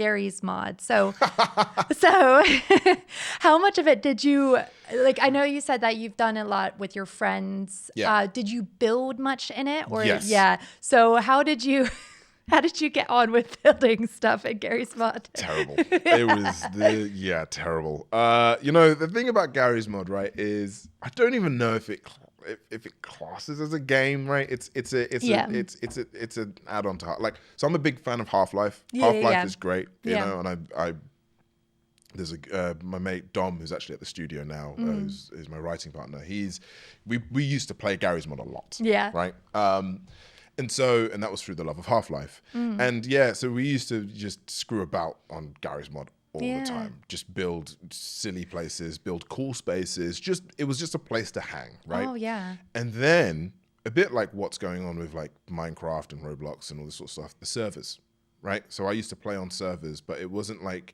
Garry's mod. So how much of it did you, like, I know you said that you've done a lot with your friends. Yeah. Did you build much in it? Or Yes. Yeah. So how did you get on with building stuff in Garry's mod? Terrible. It was terrible. The thing about Garry's mod, right, is I don't even know if it classes as a game, right? It's an add-on to like. So I'm a big fan of Half-Life. Half-Life is great, you know, and I there's my mate Dom, who's actually at the studio now, who's my writing partner. We used to play Garry's mod a lot, right? And that was through the love of Half-Life. And so we used to just screw about on Garry's mod all the time. Just build silly places, build cool spaces. It was just a place to hang, right? Oh, yeah. And then, a bit like what's going on with like Minecraft and Roblox and all this sort of stuff, the servers, right? So I used to play on servers, but it wasn't like,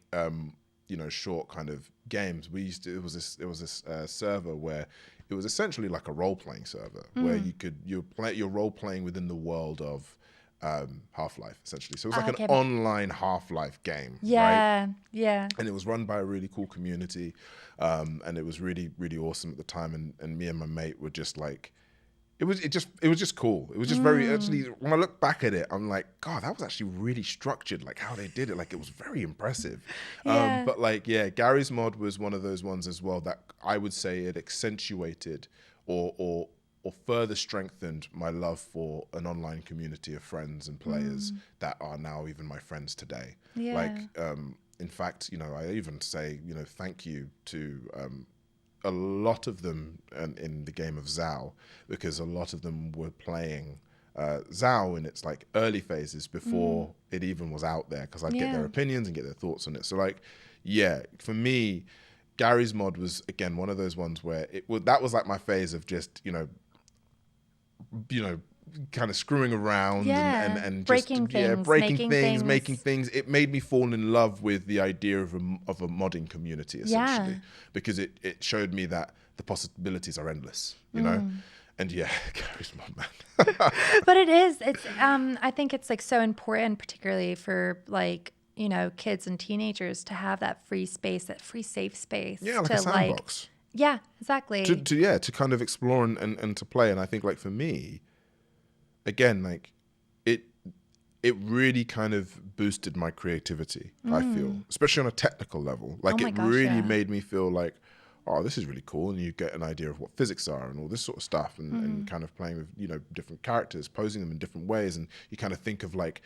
short kind of games. It was this server where it was essentially like a role-playing server where you're role-playing within the world of Half-Life, essentially. So it was like an online Half-Life game, right? Yeah. And it was run by a really cool community, and it was really, really awesome at the time. And me and my mate were just like, it was just cool. It was just very, actually, when I look back at it, I'm like, God, that was actually really structured, like how they did it. Like, it was very impressive. But like, Garry's mod was one of those ones as well that I would say it accentuated or further strengthened my love for an online community of friends and players that are now even my friends today. Yeah. Like, in fact, I even say, thank you to a lot of them in the game of Zao, because a lot of them were playing Zao in its like early phases before it even was out there, because I'd get their opinions and get their thoughts on it. So like, for me, Garry's mod was, again, one of those ones where that was like my phase of just, kind of screwing around and breaking just things, making things. It made me fall in love with the idea of a modding community, essentially, because it showed me that the possibilities are endless, you know. And Garry's mod, man. But it's I think it's like so important, particularly for like, kids and teenagers, to have that free space, that free safe space. Yeah, like a sandbox. Yeah, exactly. To kind of explore and to play. And I think, like, for me, again, like, it really kind of boosted my creativity, I feel, especially on a technical level. Like, made me feel like, oh, this is really cool. And you get an idea of what physics are and all this sort of stuff, and kind of playing with, different characters, posing them in different ways. And you kind of think of like,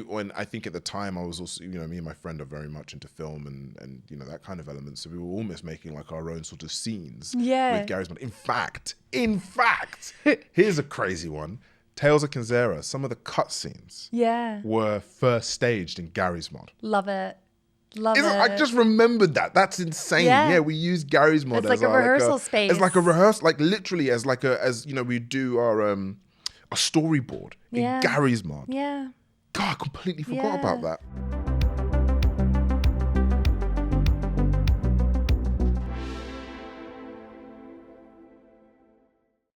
when I think at the time I was also, me and my friend are very much into film and that kind of element. So we were almost making like our own sort of scenes with Garry's mod. In fact, here's a crazy one. Tales of Kenzera, some of the cutscenes were first staged in Garry's mod. Love it. I just remembered that. That's insane. Yeah, we use Garry's mod as like a rehearsal space. As like a rehearsal, like literally as we do our storyboard in Garry's mod. Yeah. God, I completely forgot about that.